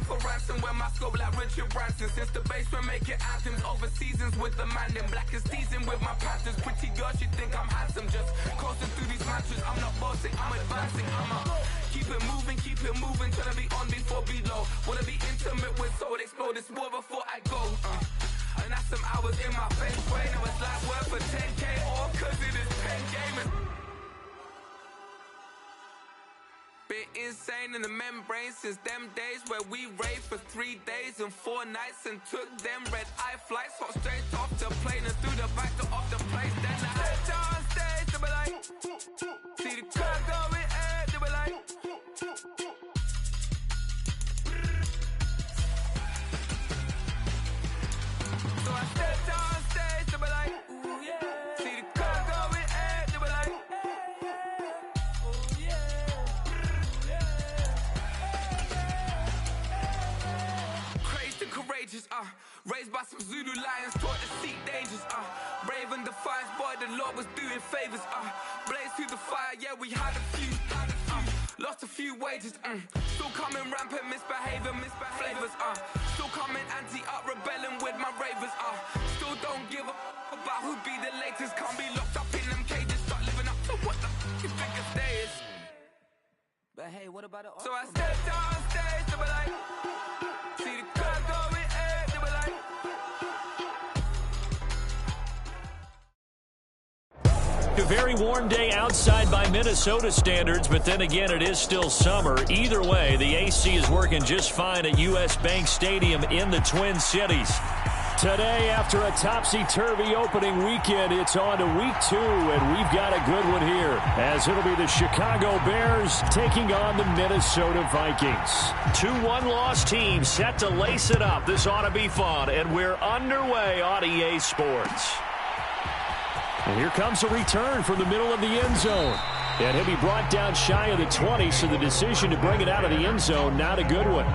down for ransom. When my scope like Richard Branson. Since the basement making anthems over seasons with the man. Them black is teasing with my patterns. Pretty girl, she think I'm handsome. Just coasting through these matches. I'm not bossing, I'm advancing. Keep it moving. Tryna be on before below. Wanna be intimate with soul. Explode this war before I go. And that's some hours in my face brain. Now it's like work for 10K. All cause it is pen gaming. Bit insane in the membrane since them days where we raved for 3 days and 4 nights and took them red eye flights. Hot straight off the plane and through the back door of the place. Then I stepped on stage, they were like, see the crowd going air, they were like, so I stepped on stage, they were like, ooh yeah. See the crowd going air, they were like, ooh yeah. Crazed and courageous, raised by some Zulu lions, taught to seek dangers, brave and defiant, boy, the Lord was doing favors, blaze through the fire, yeah, we had a few, lost a few wages, still coming rampant, misbehaving, flavors, still coming anti-up, rebelling with my ravers, still don't give a about who be the latest, can't be locked up in them cages, start living up to what the f*** you think a day is. But hey, what about it? So I stepped on stage, they were like, see the crowd going air, they were like. A very warm day outside by Minnesota standards, but then again, it is still summer. Either way, the AC is working just fine at U.S. Bank Stadium in the Twin Cities. Today, after a topsy-turvy opening weekend, it's on to week 2, and we've got a good one here, as it'll be the Chicago Bears taking on the Minnesota Vikings. 2 one-loss teams set to lace it up. This ought to be fun, and we're underway on EA Sports. And here comes a return from the middle of the end zone. And he'll be brought down shy of the 20, so the decision to bring it out of the end zone, not a good one.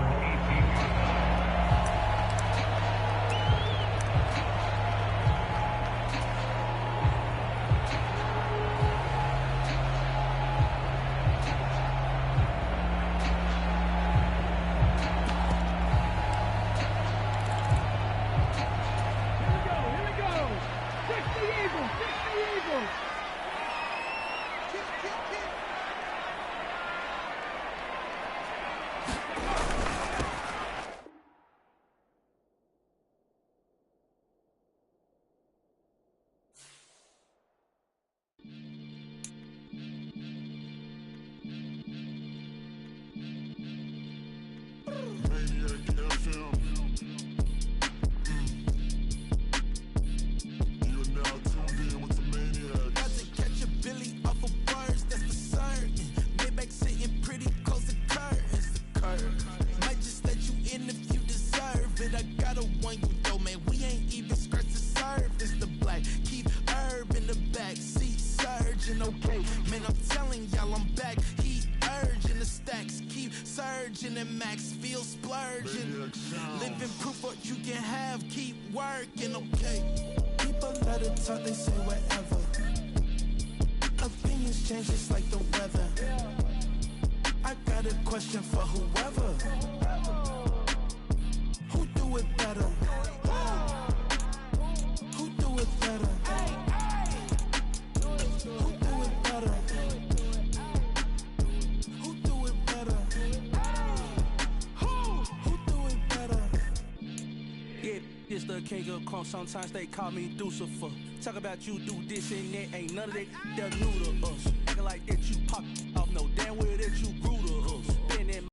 Sometimes they call me Lucifer. Talk about you do this and that. Ain't none of that they're new to us. Acting like that you pop off. No damn well that you grew to us. Been that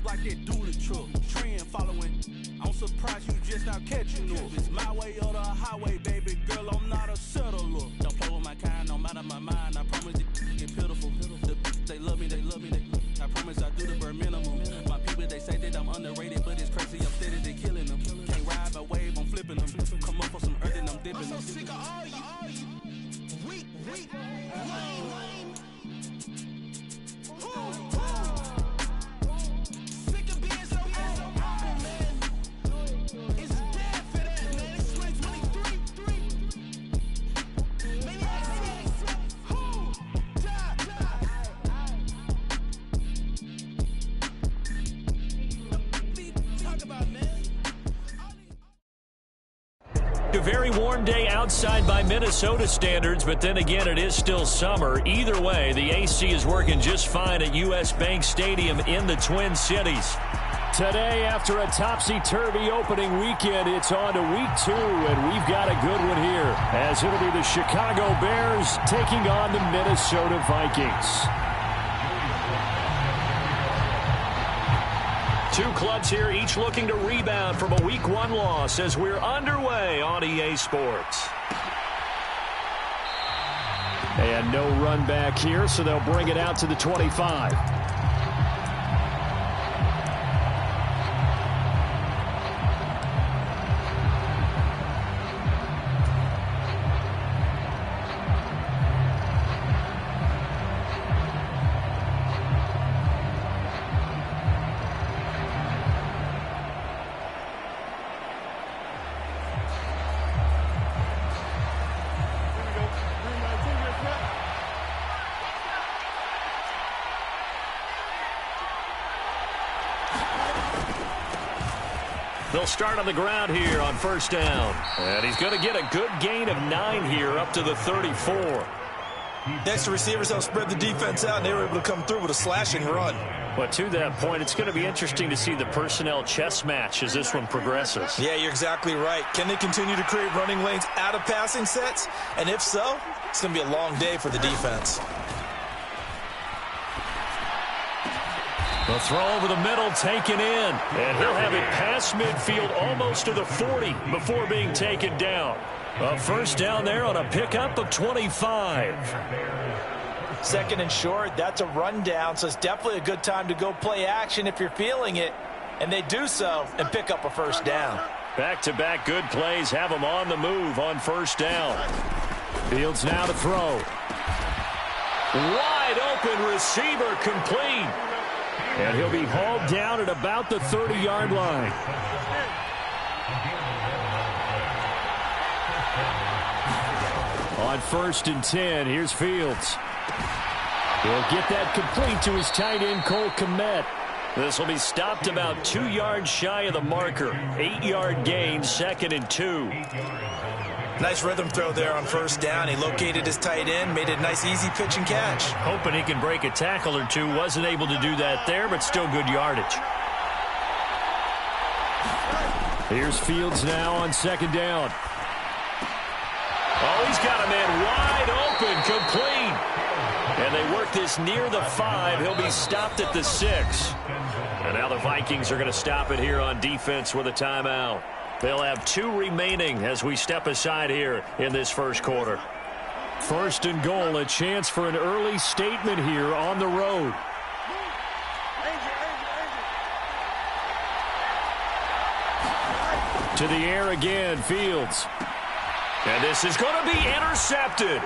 like that do the truck. Trend following. I'm surprised you just not catching up. It's my way or the highway, baby girl. I'm not a settler. Don't play with my kind, no matter my mind. I promise it get pitiful. They love me, they love me, they love me. I promise I do the bare minimum. My people, they say that I'm underrated, but it's crazy. I'm steady, they killing them. Can't ride my wave, I'm flipping them. Come up for some earth and I'm dipping them. I'm so sick of all you weak, lame. Sick of being so humble, man. It's dead for that, man. It's 2023. Maybe I see. Who? Die. A very warm day outside by Minnesota standards, but then again, it is still summer. Either way, the AC is working just fine at U.S. Bank Stadium in the Twin Cities. Today, after a topsy-turvy opening weekend, it's on to week 2, and we've got a good one here, as it'll be the Chicago Bears taking on the Minnesota Vikings. Two clubs here, each looking to rebound from a Week 1 loss as we're underway on EA Sports. And no run back here, so they'll bring it out to the 25. They'll start on the ground here on first down. And he's going to get a good gain of 9 here up to the 34. Next to receivers help spread the defense out, and they were able to come through with a slashing run. But to that point, it's going to be interesting to see the personnel chess match as this one progresses. Yeah, you're exactly right. Can they continue to create running lanes out of passing sets? And if so, it's going to be a long day for the defense. The throw over the middle taken in. And he'll have it past midfield almost to the 40 before being taken down. A first down there on a pickup of 25. Second and short, that's a rundown, so it's definitely a good time to go play action if you're feeling it. And they do so and pick up a first down. Back-to-back good plays have them on the move on first down. Fields now to throw. Wide open receiver complete. And he'll be hauled down at about the 30-yard line. On first and 10, here's Fields. He'll get that complete to his tight end, Cole Kmet. This will be stopped about 2 yards shy of the marker. 8-yard gain, second and 2. Nice rhythm throw there on first down. He located his tight end, made it a nice easy pitch and catch. Hoping he can break a tackle or two. Wasn't able to do that there, but still good yardage. Here's Fields now on second down. Oh, he's got a man wide open, complete. And they work this near the 5. He'll be stopped at the 6. And now the Vikings are going to stop it here on defense with a timeout. They'll have 2 remaining as we step aside here in this first quarter. First and goal, a chance for an early statement here on the road. To the air again, Fields. And this is going to be intercepted.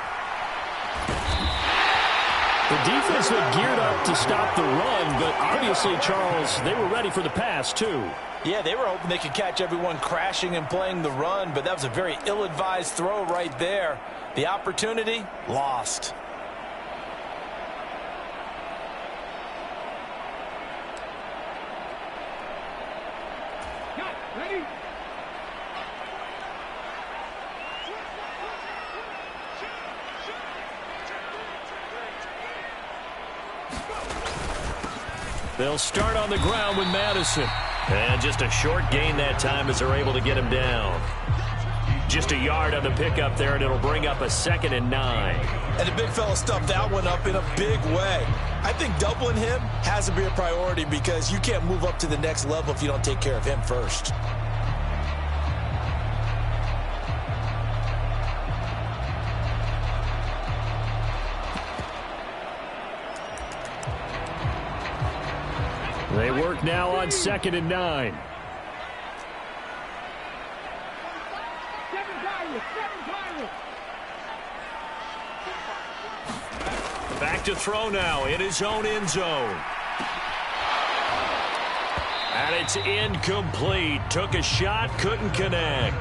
The defense looked geared up to stop the run, but obviously, Charles, they were ready for the pass, too. Yeah, they were hoping they could catch everyone crashing and playing the run, but that was a very ill-advised throw right there. The opportunity, lost. Ready? They'll start on the ground with Madison. And just a short gain that time as they're able to get him down. Just a yard on the pickup there, and it'll bring up a second and 9. And the big fella stuffed that one up in a big way. I think doubling him has to be a priority because you can't move up to the next level if you don't take care of him first. They work now on second and 9. Back to throw now in his own end zone. And it's incomplete. Took a shot, couldn't connect.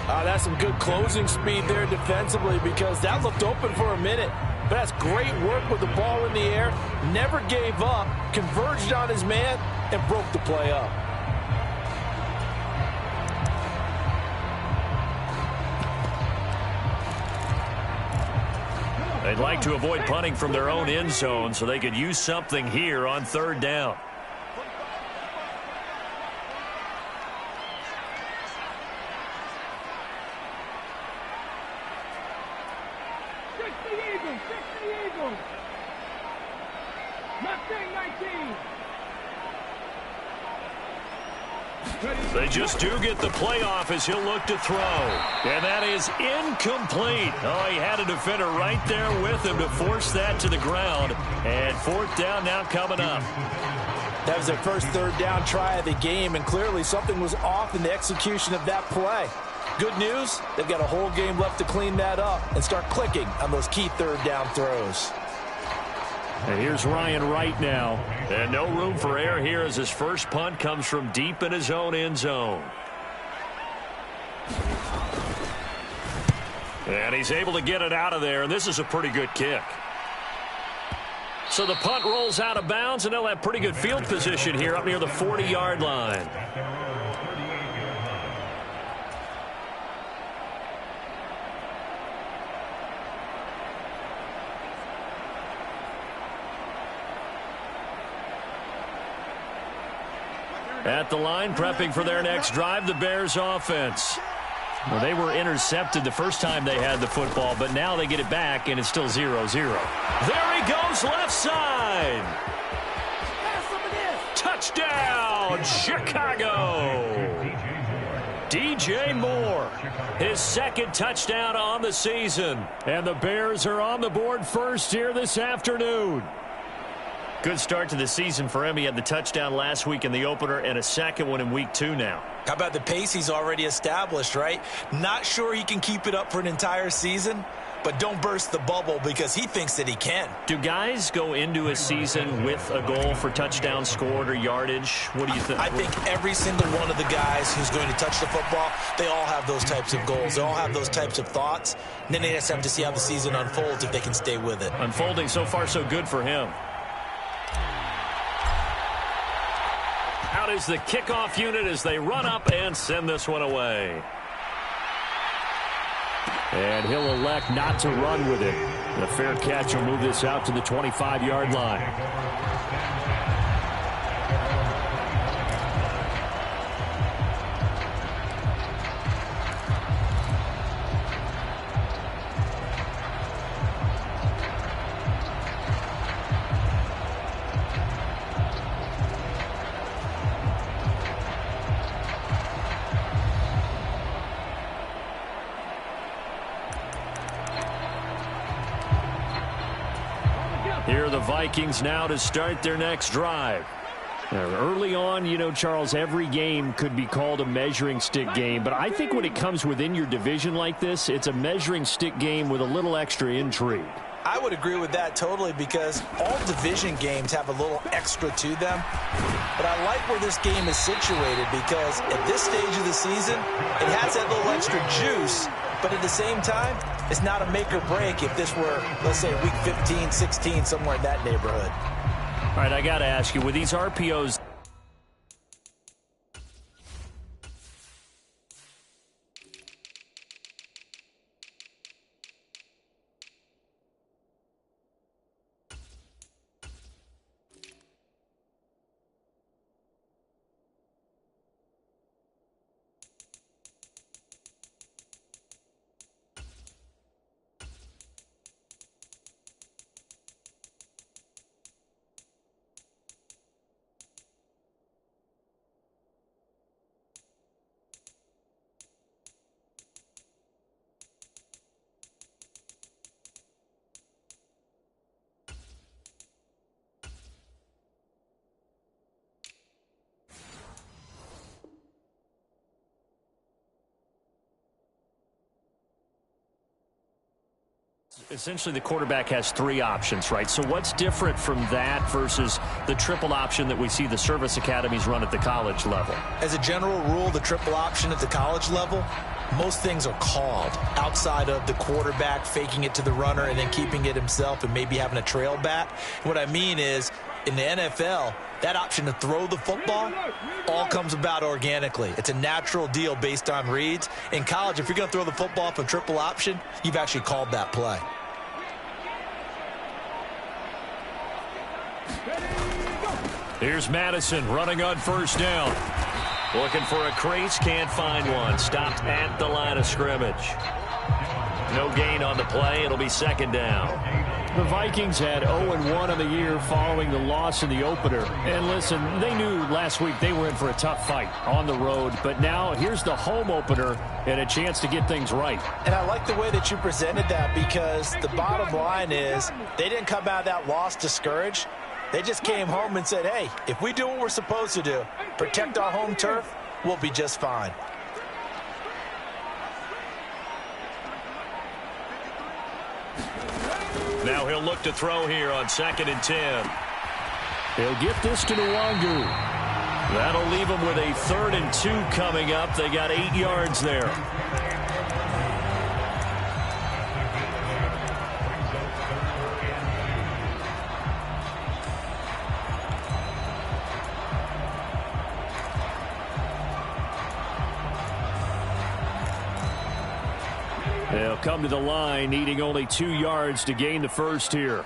That's some good closing speed there defensively because that looked open for a minute. But that's great work with the ball in the air. Never gave up, converged on his man, and broke the play up. They'd like to avoid punting from their own end zone so they could use something here on 3rd down. They just do get the playoff as he'll look to throw. And that is incomplete. Oh, he had a defender right there with him to force that to the ground. And 4th down now coming up. That was their first 3rd down try of the game, and clearly something was off in the execution of that play. Good news, they've got a whole game left to clean that up and start clicking on those key 3rd down throws. And here's Ryan Wright now. And no room for error here as his first punt comes from deep in his own end zone. And he's able to get it out of there, and this is a pretty good kick. So the punt rolls out of bounds, and they'll have pretty good field position here up near the 40-yard line. At the line, prepping for their next drive, the Bears offense. Well, they were intercepted the first time they had the football, but now they get it back, and it's still 0-0. There he goes, left side. Touchdown, Chicago. DJ Moore, his 2nd touchdown on the season. And the Bears are on the board first here this afternoon. Good start to the season for him. He had the touchdown last week in the opener and a 2nd one in week 2 now. How about the pace he's already established, right? Not sure he can keep it up for an entire season, but don't burst the bubble because he thinks that he can. Do guys go into a season with a goal for touchdown scored or yardage? What do you think? I think every single one of the guys who's going to touch the football, they all have those types of goals. They all have those types of thoughts. And then they just have to see how the season unfolds if they can stay with it. Unfolding so far so good for him. Out is the kickoff unit as they run up and send this one away. And he'll elect not to run with it. The fair catch will move this out to the 25-yard line. Here are the Vikings now to start their next drive. Now, early on, you know, Charles, every game could be called a measuring stick game. But I think when it comes within your division like this, it's a measuring stick game with a little extra intrigue. I would agree with that totally because all division games have a little extra to them. But I like where this game is situated because at this stage of the season, it has that little extra juice. But at the same time, it's not a make or break if this were, let's say, week 15, 16, somewhere in that neighborhood. All right, I got to ask you, with these RPOs, essentially the quarterback has 3 options, right? So what's different from that versus the triple option that we see the service academies run at the college level? As a general rule, the triple option at the college level, most things are called outside of the quarterback faking it to the runner and then keeping it himself and maybe having a trail back. What I mean is, in the NFL, that option to throw the football all comes about organically. It's a natural deal based on reads. In college, if you're going to throw the football from triple option, you've actually called that play. Here's Madison running on first down. Looking for a crease, can't find one. Stopped at the line of scrimmage. No gain on the play. It'll be second down. The Vikings had 0-1 on the year following the loss in the opener. And listen, they knew last week they were in for a tough fight on the road. But now here's the home opener and a chance to get things right. And I like the way that you presented that, because the bottom line is they didn't come out of that loss discouraged. They just came home and said, hey, if we do what we're supposed to do, protect our home turf, we'll be just fine. Now he'll look to throw here on 2nd and 10. They'll get this to Nwangu. That'll leave them with a 3rd and 2 coming up. They got 8 yards there. They'll come to the line, needing only 2 yards to gain the first here.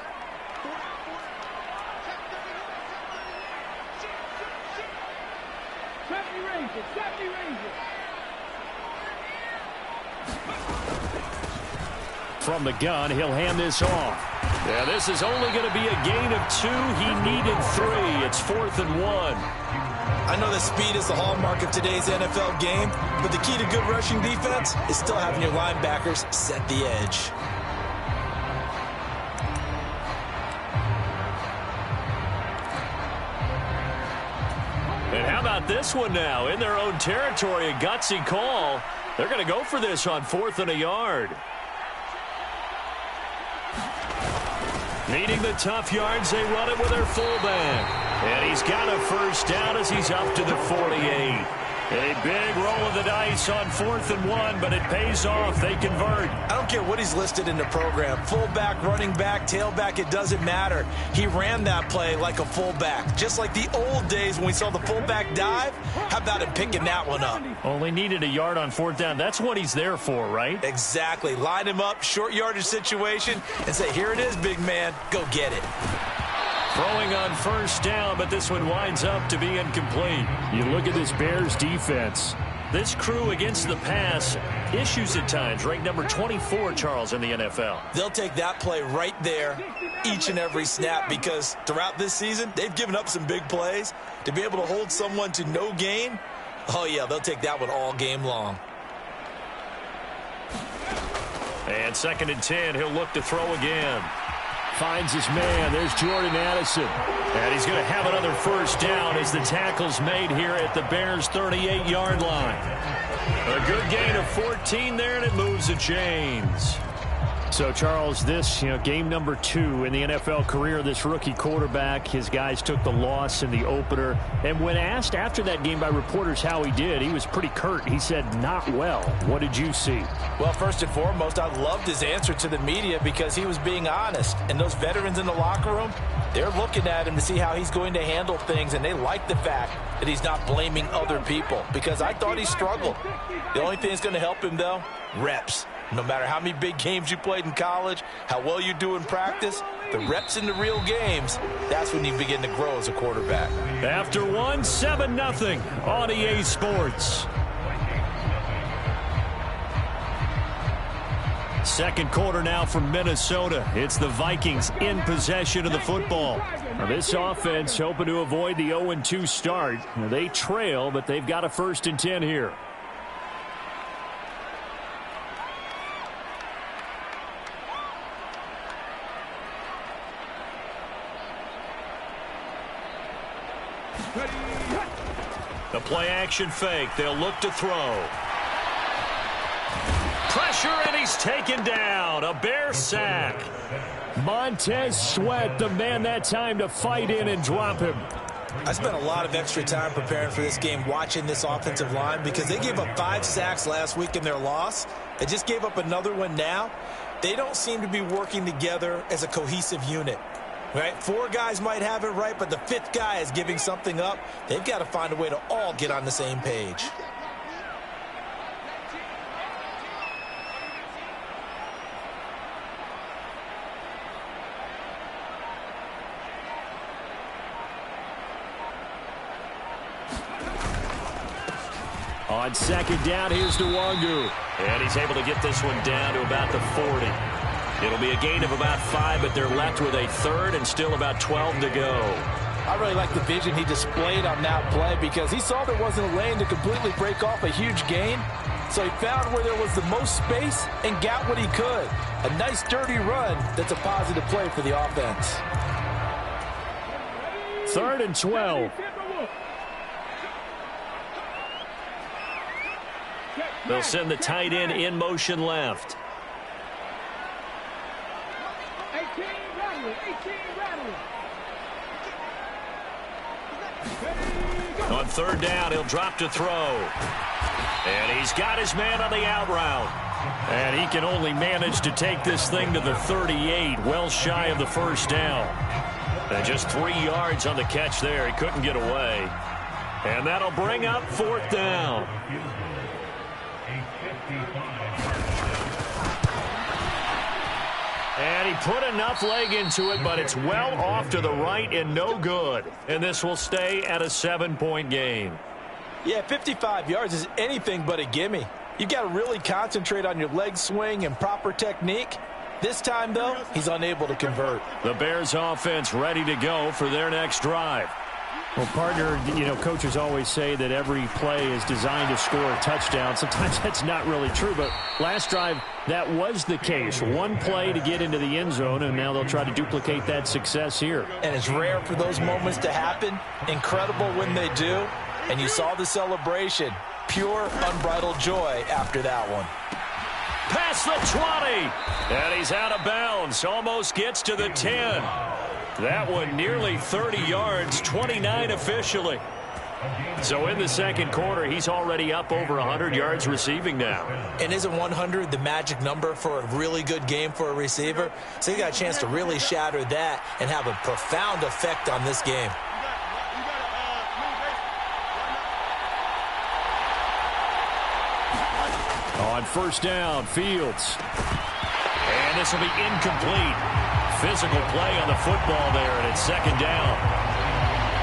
From the gun, he'll hand this off. Yeah, this is only going to be a gain of 2. He needed 3. It's 4th and 1. I know that speed is the hallmark of today's NFL game, but the key to good rushing defense is still having your linebackers set the edge. And how about this one now? In their own territory, a gutsy call. They're going to go for this on 4th and a yard. Needing the tough yards, they run it with their fullback. And he's got a first down as he's up to the 48. A big roll of the dice on 4th and 1, but it pays off. They convert. I don't care what he's listed in the program. Fullback, running back, tailback, it doesn't matter. He ran that play like a fullback. Just like the old days when we saw the fullback dive. How about him picking that one up? Only needed a yard on 4th down. That's what he's there for, right? Exactly. Line him up, short yardage situation, and say, here it is, big man. Go get it. Throwing on first down, but this one winds up to be incomplete. You look at this Bears defense. This crew against the pass, issues at times, ranked number 24, Charles, in the NFL. They'll take that play right there each and every snap, because throughout this season, they've given up some big plays. To be able to hold someone to no gain, oh yeah, they'll take that one all game long. And 2nd and 10, he'll look to throw again. Finds his man. There's Jordan Addison. And he's going to have another first down as the tackle's made here at the Bears' 38-yard line. A good gain of 14 there, and it moves the chains. So, Charles, this, game number 2 in the NFL career of this rookie quarterback. His guys took the loss in the opener. And when asked after that game by reporters how he did, he was pretty curt. He said, not well. What did you see? Well, first and foremost, I loved his answer to the media, because he was being honest. And those veterans in the locker room, they're looking at him to see how he's going to handle things, and they like the fact that he's not blaming other people, because I thought he struggled. The only thing that's going to help him, though, reps. No matter how many big games you played in college, how well you do in practice, the reps in the real games, that's when you begin to grow as a quarterback. After 1, 7-0 on EA Sports. Second quarter now from Minnesota. It's the Vikings in possession of the football. Now this offense hoping to avoid the 0-2 start. They trail, but they've got a 1st and 10 here. The play-action fake. They'll look to throw. Pressure, and he's taken down. A Bear sack. Montez Sweat, the man that time to fight in and drop him. I spent a lot of extra time preparing for this game, watching this offensive line, because they gave up 5 sacks last week in their loss. They just gave up another one now. They don't seem to be working together as a cohesive unit. Right? 4 guys might have it right, but the 5th guy is giving something up. They've got to find a way to all get on the same page. On second down, here's Nwangu. And he's able to get this one down to about the 40. It'll be a gain of about 5, but they're left with a third and still about 12 to go. I really like the vision he displayed on that play because he saw there wasn't a lane to completely break off a huge gain. So he found where there was the most space and got what he could. A nice dirty run that's a positive play for the offense. 3rd and 12. They'll send the tight end in motion left. On 3rd down, he'll drop to throw. And he's got his man on the out route. And he can only manage to take this thing to the 38, well shy of the first down. And just 3 yards on the catch there. He couldn't get away. And that'll bring up 4th down. And he put enough leg into it, but it's well off to the right and no good. And this will stay at a 7-point game. Yeah, 55 yards is anything but a gimme. You've got to really concentrate on your leg swing and proper technique. This time, though, he's unable to convert. The Bears offense ready to go for their next drive. Well, partner, coaches always say that every play is designed to score a touchdown. Sometimes that's not really true, but last drive, that was the case. One play to get into the end zone, and now they'll try to duplicate that success here. And it's rare for those moments to happen. Incredible when they do. And you saw the celebration. Pure, unbridled joy after that one. Past the 20. And he's out of bounds. Almost gets to the 10. That one nearly 30 yards, 29 officially. So in the second quarter, he's already up over 100 yards receiving now. And isn't 100 the magic number for a really good game for a receiver? So he got a chance to really shatter that and have a profound effect on this game. On 1st down, Fields. And this will be incomplete. Physical play on the football there, and it's 2nd down.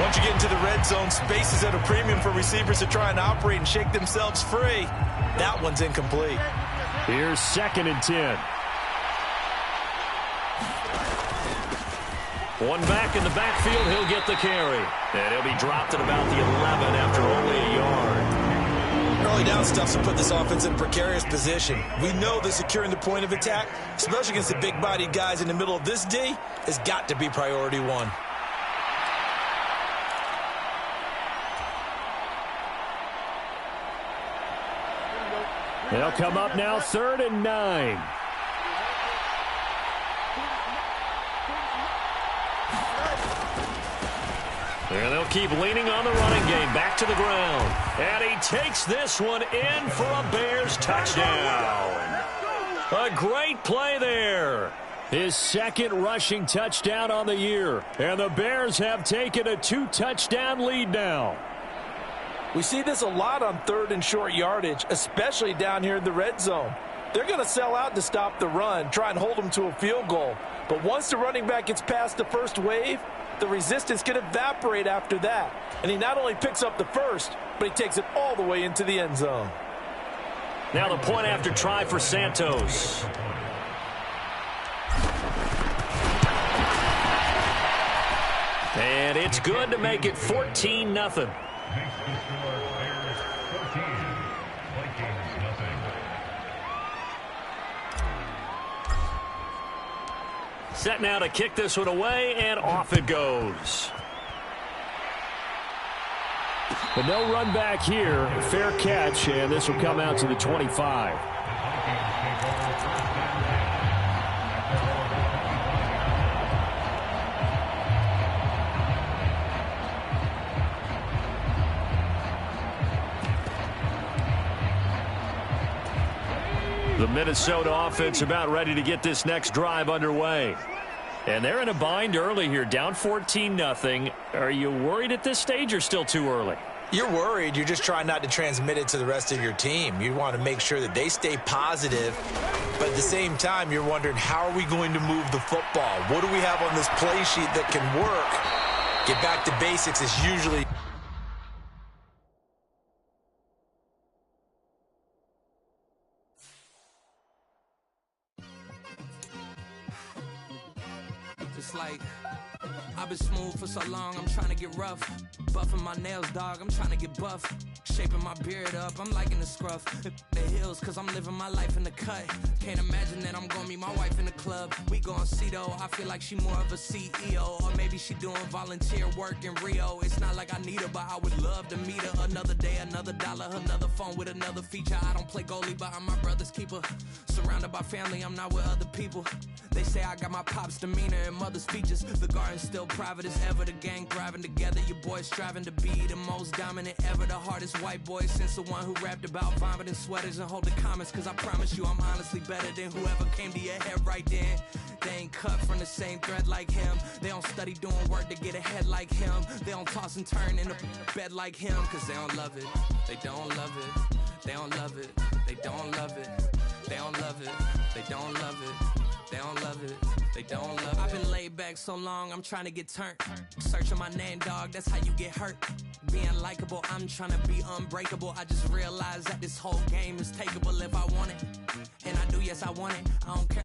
Once you get into the red zone, space is at a premium for receivers to try and operate and shake themselves free. That one's incomplete. Here's 2nd and 10. One back in the backfield, he'll get the carry. And he'll be dropped at about the 11 after only a yard. Early down stuff's to put this offense in precarious position. We know that securing the point of attack, especially against the big-bodied guys in the middle of this D, has got to be priority one. They'll come up now 3rd and 9. And they'll keep leaning on the running game. Back to the ground. And he takes this one in for a Bears touchdown. A great play there. His 2nd rushing touchdown on the year. And the Bears have taken a 2-touchdown lead now. We see this a lot on 3rd and short yardage, especially down here in the red zone. They're going to sell out to stop the run, try and hold them to a field goal. But once the running back gets past the first wave, the resistance can evaporate after that. And he not only picks up the first, but he takes it all the way into the end zone. Now the point after try for Santos. And it's good to make it 14-0. Set now to kick this one away, and off it goes. But no run back here. Fair catch, and this will come out to the 25. The Minnesota offense about ready to get this next drive underway. And they're in a bind early here, down 14-0. Are you worried at this stage or still too early? You're worried. You're just trying not to transmit it to the rest of your team. You want to make sure that they stay positive. But at the same time, you're wondering, how are we going to move the football? What do we have on this play sheet that can work? Get back to basics is usually It's like, I've been smooth for so long, I'm trying to get rough. Buffing my nails, dog, I'm trying to get buff. Shaping my beard up, I'm liking the scruff. The hills, cause I'm living my life in the cut. Can't imagine that I'm gonna meet my wife in the club. We gon' see though, I feel like she more of a CEO. Or maybe she doing volunteer work in Rio. It's not like I need her, but I would love to meet her. Another day, another dollar, another phone with another feature. I don't play goalie, but I'm my brother's keeper. Surrounded by family, I'm not with other people. They say I got my pop's demeanor and mother's features. The garden's still private as ever. The gang thriving together. Your boys striving to be the most dominant ever. The hardest white boy since the one who rapped about vomiting sweaters and holding comments. Cause I promise you I'm honestly better than whoever came to your head right then. They ain't cut from the same thread like him. They don't study doing work to get ahead like him. They don't toss and turn in the bed like him. Cause they don't love it. They don't love it. They don't love it. They don't love it. They don't love it. They don't love it. They don't love it, they don't love it. I've been laid back so long, I'm trying to get turned. Searching my name, dog, that's how you get hurt. Being likable, I'm trying to be unbreakable. I just realized that this whole game is takeable if I want it. And I do, yes, I want it. I don't care